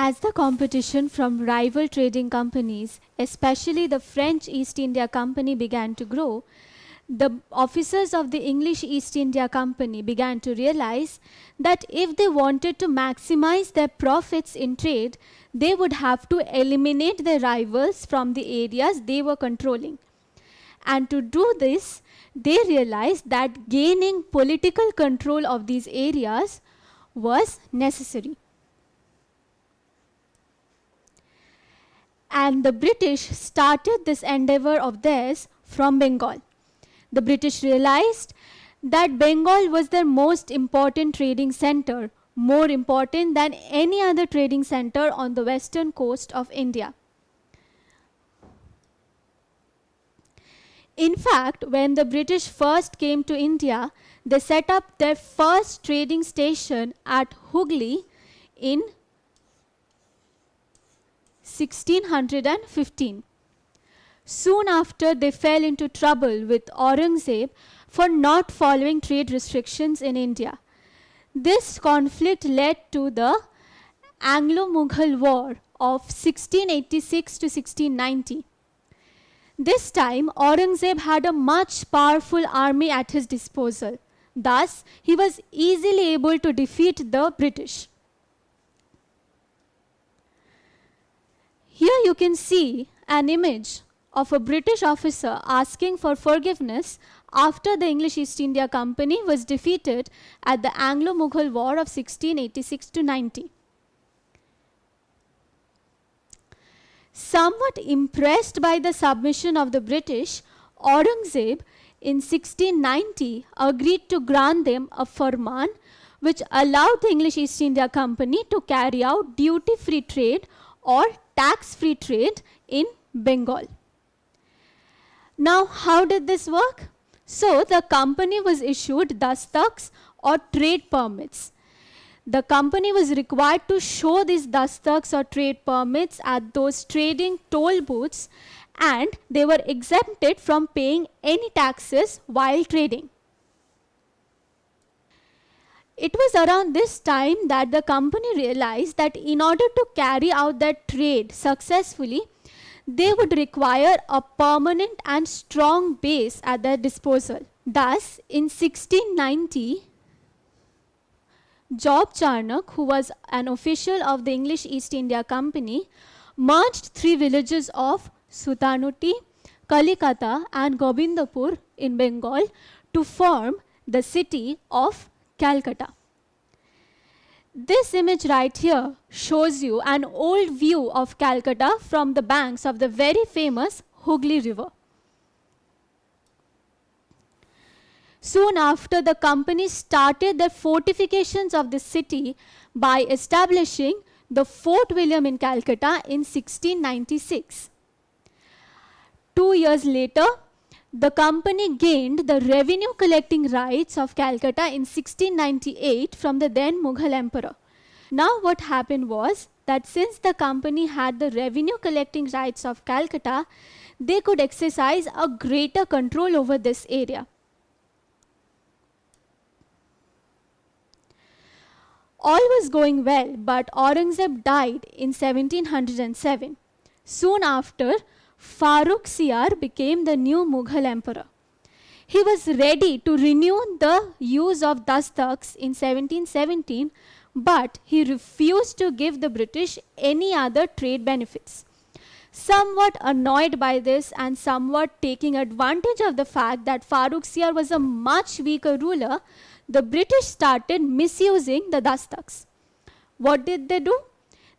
As the competition from rival trading companies, especially the French East India Company, began to grow, the officers of the English East India Company began to realize that if they wanted to maximize their profits in trade, they would have to eliminate their rivals from the areas they were controlling. And to do this, they realized that gaining political control of these areas was necessary. And the British started this endeavor of theirs from Bengal. The British realized that Bengal was their most important trading center, more important than any other trading center on the western coast of India. In fact, when the British first came to India, they set up their first trading station at Hooghly in 1615. Soon after, they fell into trouble with Aurangzeb for not following trade restrictions in India. This conflict led to the Anglo-Mughal War of 1686 to 1690. This time, Aurangzeb had a much powerful army at his disposal. Thus, he was easily able to defeat the British. Here you can see an image of a British officer asking for forgiveness after the English East India Company was defeated at the Anglo-Mughal War of 1686 to 90. Somewhat impressed by the submission of the British, Aurangzeb in 1690 agreed to grant them a farman which allowed the English East India Company to carry out duty-free trade or tax-free trade in Bengal. Now, how did this work? So, the company was issued dastaks or trade permits. The company was required to show these dastaks or trade permits at those trading toll booths, and they were exempted from paying any taxes while trading. It was around this time that the company realized that in order to carry out their trade successfully, they would require a permanent and strong base at their disposal. Thus, in 1690, Job Charnock, who was an official of the English East India Company, merged three villages of Sutanuti, Kalikata and Gobindapur in Bengal to form the city of Calcutta. This image right here shows you an old view of Calcutta from the banks of the very famous Hooghly River. Soon after, the company started the fortifications of the city by establishing the Fort William in Calcutta in 1696. 2 years later, the company gained the revenue collecting rights of Calcutta in 1698 from the then Mughal emperor. Now what happened was that since the company had the revenue collecting rights of Calcutta, they could exercise a greater control over this area. All was going well, but Aurangzeb died in 1707. Soon after, Farrukhsiyar became the new Mughal emperor. He was ready to renew the use of dastaks in 1717, but he refused to give the British any other trade benefits. Somewhat annoyed by this and somewhat taking advantage of the fact that Farrukhsiyar was a much weaker ruler, the British started misusing the dastaks. What did they do?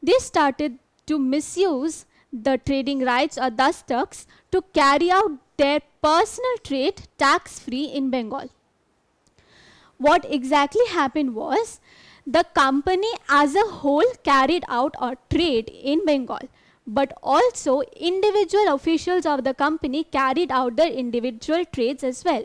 They started to misuse the trading rights or dastaks to carry out their personal trade tax-free in Bengal. What exactly happened was the company as a whole carried out a trade in Bengal, but also individual officials of the company carried out their individual trades as well.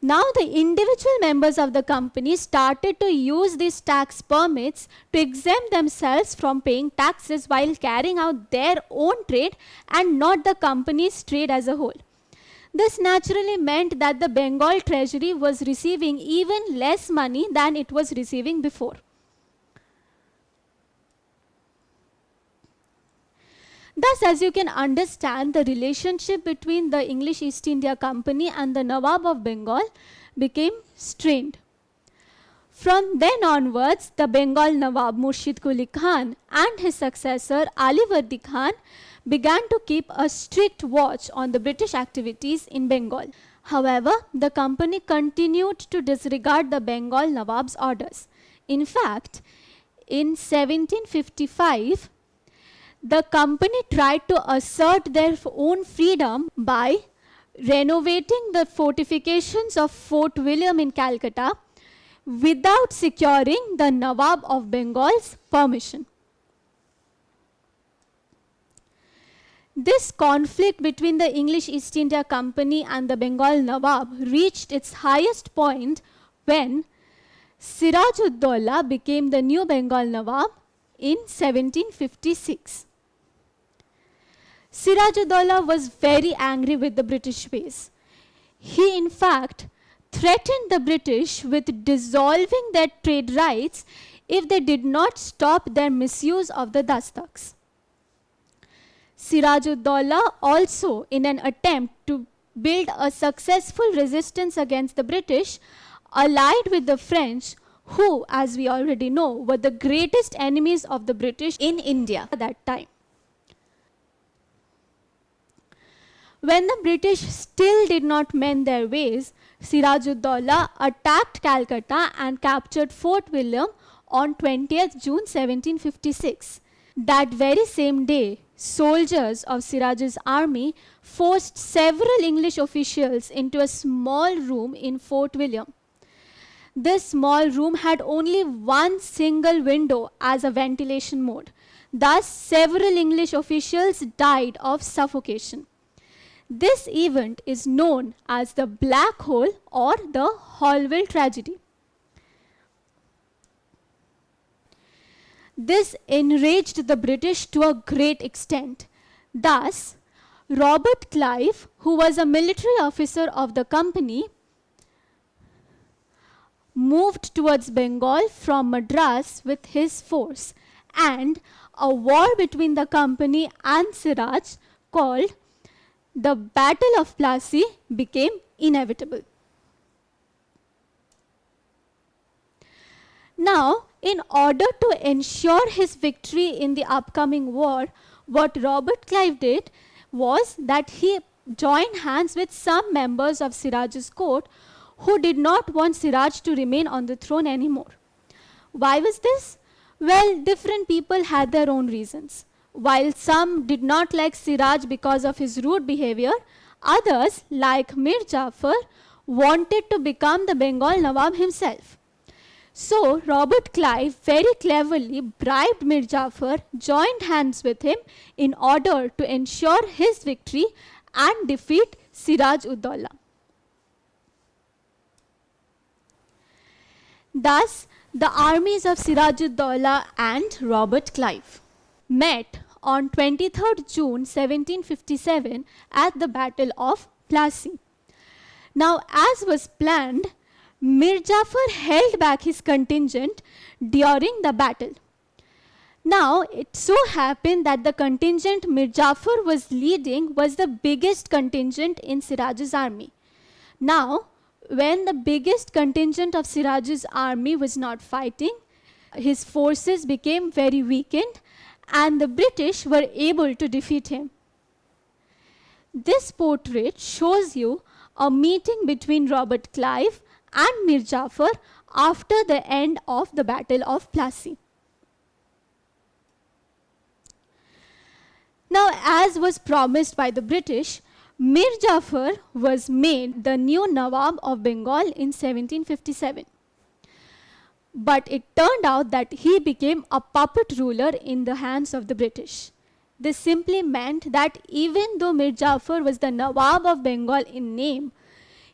Now the individual members of the company started to use these tax permits to exempt themselves from paying taxes while carrying out their own trade and not the company's trade as a whole. This naturally meant that the Bengal treasury was receiving even less money than it was receiving before. Thus, as you can understand, the relationship between the English East India Company and the Nawab of Bengal became strained. From then onwards, the Bengal Nawab Murshid Quli Khan and his successor Alivardi Khan began to keep a strict watch on the British activities in Bengal. However, the company continued to disregard the Bengal Nawab's orders. In fact, in 1755, the company tried to assert their own freedom by renovating the fortifications of Fort William in Calcutta without securing the Nawab of Bengal's permission. This conflict between the English East India Company and the Bengal Nawab reached its highest point when Siraj-ud-Daulah became the new Bengal Nawab in 1756. Siraj-ud-Daulah was very angry with the British ways. He, in fact, threatened the British with dissolving their trade rights if they did not stop their misuse of the dastaks. Siraj-ud-Daulah also, in an attempt to build a successful resistance against the British, allied with the French, who, as we already know, were the greatest enemies of the British in India at that time. When the British still did not mend their ways, Siraj-ud-Daulah attacked Calcutta and captured Fort William on 20th June 1756. That very same day, soldiers of Siraj's army forced several English officials into a small room in Fort William. This small room had only one single window as a ventilation mode. Thus, several English officials died of suffocation. This event is known as the Black Hole or the Holwell tragedy. This enraged the British to a great extent. Thus, Robert Clive, who was a military officer of the company, moved towards Bengal from Madras with his force, and a war between the company and Siraj, called the Battle of Plassey, became inevitable. Now, in order to ensure his victory in the upcoming war, what Robert Clive did was that he joined hands with some members of Siraj's court who did not want Siraj to remain on the throne anymore. Why was this? Well, different people had their own reasons. While some did not like Siraj because of his rude behavior, others, like Mir Jafar, wanted to become the Bengal Nawab himself. So, Robert Clive very cleverly bribed Mir Jafar, joined hands with him in order to ensure his victory and defeat Siraj-ud-Daulah. Thus, the armies of Siraj-ud-Daulah and Robert Clive met on 23rd June 1757 at the Battle of Plassey. Now, as was planned, Mir Jafar held back his contingent during the battle. Now, it so happened that the contingent Mir Jafar was leading was the biggest contingent in Siraj's army. Now, when the biggest contingent of Siraj's army was not fighting, his forces became very weakened and the British were able to defeat him. This portrait shows you a meeting between Robert Clive and Mir Jafar after the end of the Battle of Plassey. Now, as was promised by the British, Mir Jafar was made the new Nawab of Bengal in 1757. But it turned out that he became a puppet ruler in the hands of the British. This simply meant that even though Mir Jafar was the Nawab of Bengal in name,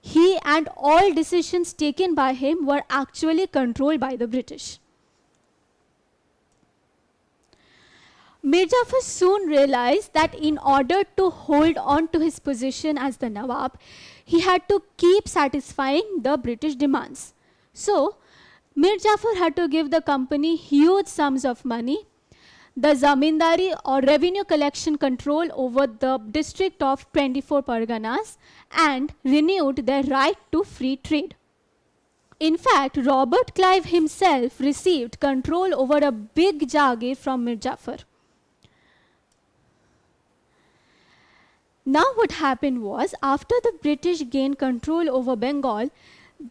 he and all decisions taken by him were actually controlled by the British. Mir Jafar soon realized that in order to hold on to his position as the Nawab, he had to keep satisfying the British demands. So, Mir Jafar had to give the company huge sums of money. the zamindari or revenue collection control over the district of 24 Parganas and renewed their right to free trade. In fact, Robert Clive himself received control over a big jagir from Mir Jafar. Now what happened was, after the British gained control over Bengal,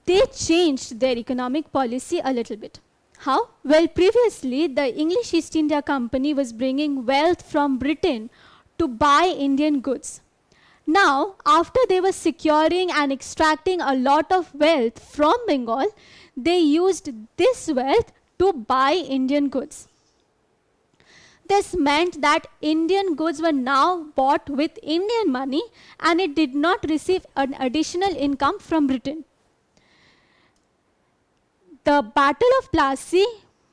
they changed their economic policy a little bit. How? Well, previously, the English East India Company was bringing wealth from Britain to buy Indian goods. Now, after they were securing and extracting a lot of wealth from Bengal, they used this wealth to buy Indian goods. This meant that Indian goods were now bought with Indian money and it did not receive an additional income from Britain. The Battle of Plassey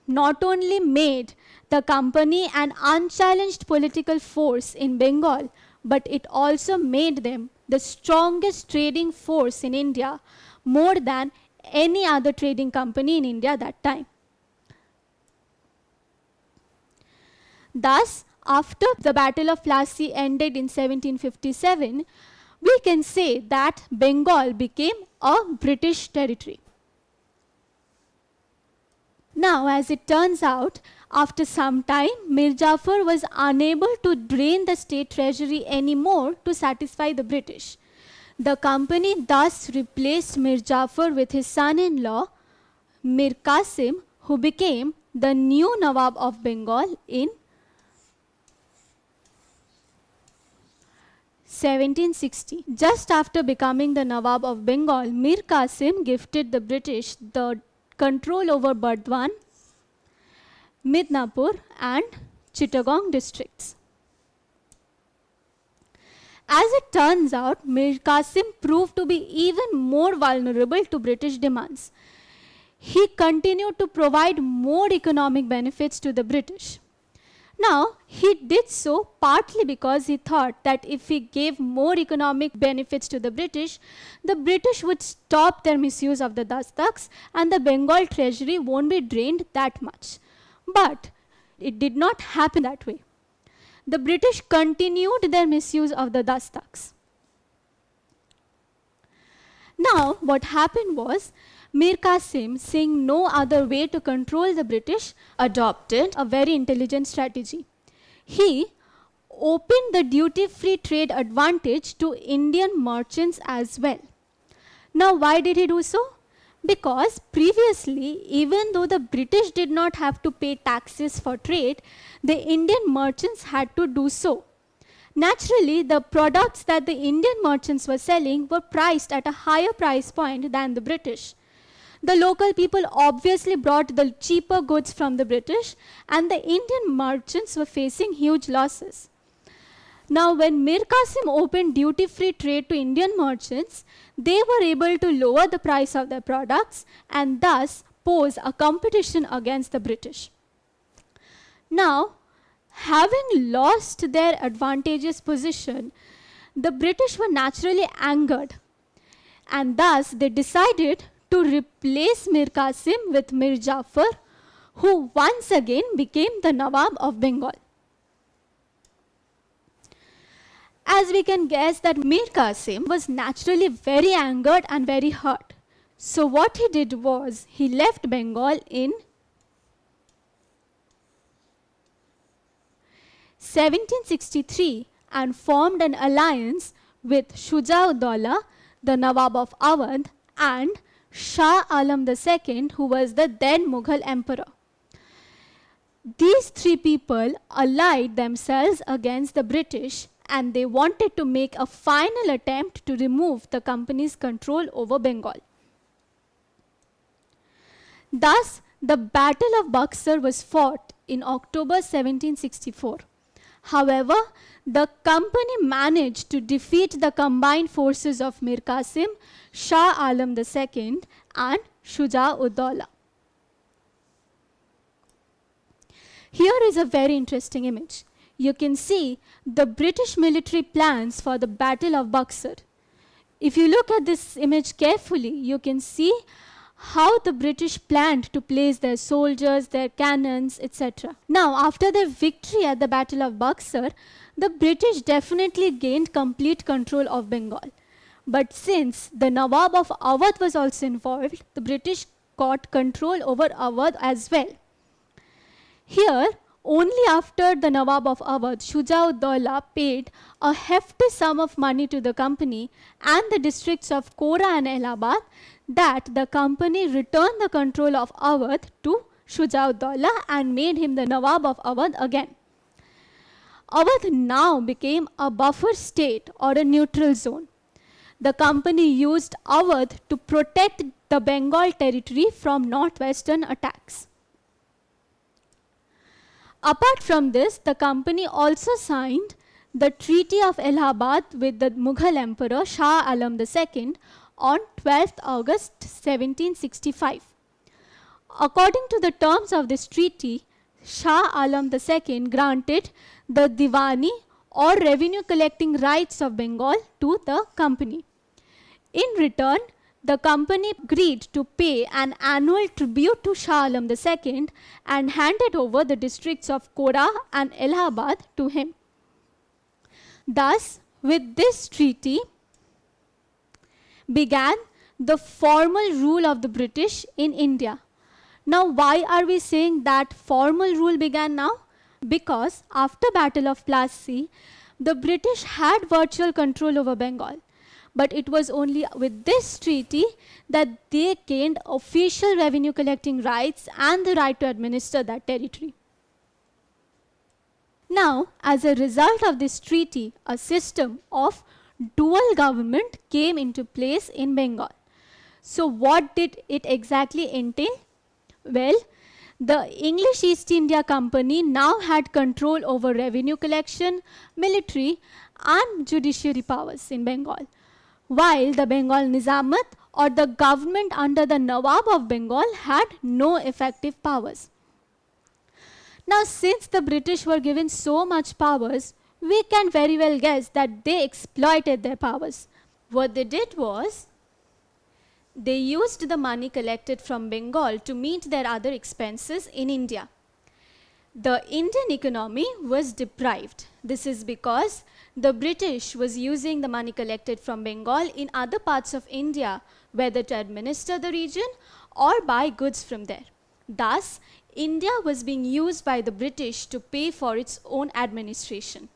not only made the company an unchallenged political force in Bengal, but it also made them the strongest trading force in India, more than any other trading company in India that time. Thus, after the Battle of Plassey ended in 1757, we can say that Bengal became a British territory. Now, as it turns out, after some time, Mir Jafar was unable to drain the state treasury anymore to satisfy the British. The company thus replaced Mir Jafar with his son-in-law, Mir Qasim, who became the new Nawab of Bengal in 1760. Just after becoming the Nawab of Bengal, Mir Qasim gifted the British the control over Burdwan, Midnapur and Chittagong districts. As it turns out, Mir Qasim proved to be even more vulnerable to British demands. He continued to provide more economic benefits to the British. Now, he did so partly because he thought that if he gave more economic benefits to the British would stop their misuse of the dastaks and the Bengal treasury won't be drained that much. But it did not happen that way. The British continued their misuse of the dastaks. Now, what happened was, Mir Qasim, seeing no other way to control the British, adopted a very intelligent strategy. He opened the duty-free trade advantage to Indian merchants as well. Now, why did he do so? Because previously, even though the British did not have to pay taxes for trade, the Indian merchants had to do so. Naturally, the products that the Indian merchants were selling were priced at a higher price point than the British. The local people obviously brought the cheaper goods from the British, and the Indian merchants were facing huge losses. Now, when Mir Qasim opened duty-free trade to Indian merchants, they were able to lower the price of their products and thus pose a competition against the British. Now, having lost their advantageous position, the British were naturally angered, and thus they decided to replace Mir Qasim with Mir Jafar, who once again became the Nawab of Bengal. As we can guess that Mir Qasim was naturally very angered and very hurt. So what he did was, he left Bengal in 1763 and formed an alliance with Shuja-ud-Dawla, the Nawab of Awadh, and Shah Alam II, who was the then Mughal emperor. These three people allied themselves against the British, and they wanted to make a final attempt to remove the company's control over Bengal. Thus, the Battle of Buxar was fought in October 1764. However, the company managed to defeat the combined forces of Mir Qasim, Shah Alam II, and Shuja-ud-Dawla. Here is a very interesting image. You can see the British military plans for the Battle of Buxar. If you look at this image carefully, you can see how the British planned to place their soldiers, their cannons, etc. Now, after their victory at the Battle of Buxar, the British definitely gained complete control of Bengal. But since the Nawab of Awadh was also involved, the British got control over Awadh as well. Here, only after the Nawab of Awadh, Shuja-ud-Dawla, paid a hefty sum of money to the company and the districts of Kora and Allahabad, that the company returned the control of Awadh to Shuja-ud-Dawla and made him the Nawab of Awadh again. Awadh now became a buffer state or a neutral zone. The company used Awadh to protect the Bengal territory from northwestern attacks. Apart from this, the company also signed the Treaty of Allahabad with the Mughal Emperor Shah Alam II on 12th August 1765. According to the terms of this treaty, Shah Alam II granted the Diwani or revenue collecting rights of Bengal to the company. In return, the company agreed to pay an annual tribute to Shah Alam II and handed over the districts of Kora and Allahabad to him. Thus, with this treaty began the formal rule of the British in India. Now, why are we saying that formal rule began now? Because after Battle of Plassey, the British had virtual control over Bengal. But it was only with this treaty that they gained official revenue collecting rights and the right to administer that territory. Now, as a result of this treaty, a system of dual government came into place in Bengal. So what did it exactly entail? Well, the English East India Company now had control over revenue collection, military and judiciary powers in Bengal, while the Bengal Nizamat or the government under the Nawab of Bengal had no effective powers. Now, since the British were given so much powers, we can very well guess that they exploited their powers. What they did was, they used the money collected from Bengal to meet their other expenses in India. The Indian economy was deprived. This is because the British was using the money collected from Bengal in other parts of India, whether to administer the region or buy goods from there. Thus, India was being used by the British to pay for its own administration.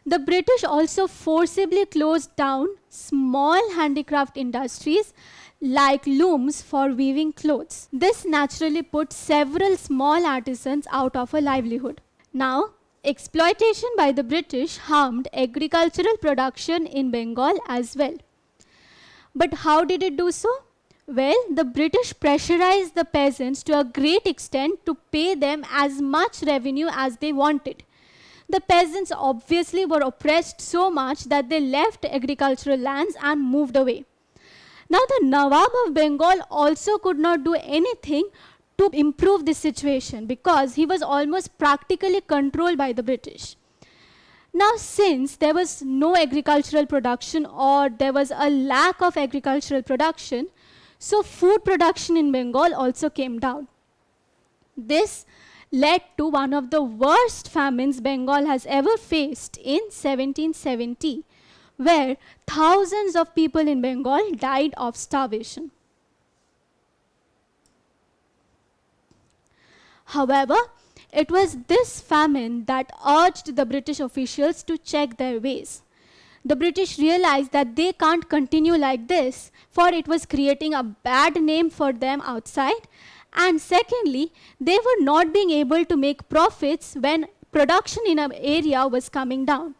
The British also forcibly closed down small handicraft industries like looms for weaving clothes. This naturally put several small artisans out of a livelihood. Now, exploitation by the British harmed agricultural production in Bengal as well. But how did it do so? Well, the British pressurized the peasants to a great extent to pay them as much revenue as they wanted. The peasants obviously were oppressed so much that they left agricultural lands and moved away. Now, the Nawab of Bengal also could not do anything to improve this situation because he was almost practically controlled by the British. Now, since there was no agricultural production or there was a lack of agricultural production, so food production in Bengal also came down. This led to one of the worst famines Bengal has ever faced in 1770, where thousands of people in Bengal died of starvation. However, it was this famine that urged the British officials to check their ways. The British realized that they can't continue like this, for it was creating a bad name for them outside. And secondly, they were not being able to make profits when production in an area was coming down.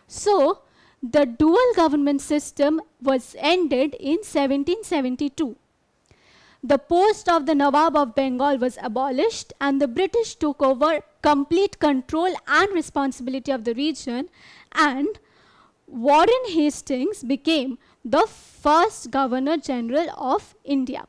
So, the dual government system was ended in 1772. The post of the Nawab of Bengal was abolished and the British took over complete control and responsibility of the region, and Warren Hastings became the first Governor General of India.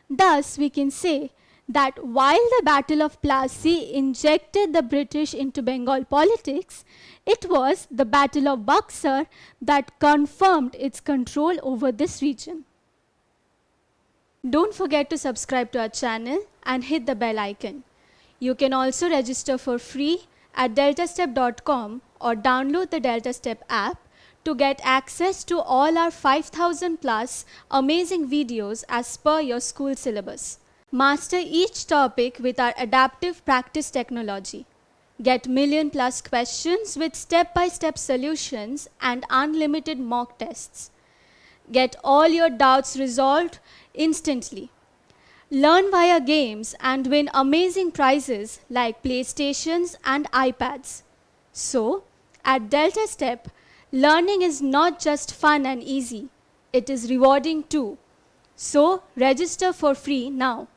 Thus, we can say that while the Battle of Plassey injected the British into Bengal politics, it was the Battle of Buxar that confirmed its control over this region. Don't forget to subscribe to our channel and hit the bell icon. You can also register for free at deltastep.com or download the DeltaStep app to get access to all our 5,000 plus amazing videos as per your school syllabus. Master each topic with our adaptive practice technology. Get million plus questions with step-by-step solutions and unlimited mock tests. Get all your doubts resolved instantly. Learn via games and win amazing prizes like PlayStations and iPads. So, at DeltaStep, learning is not just fun and easy, it is rewarding too. So, register for free now.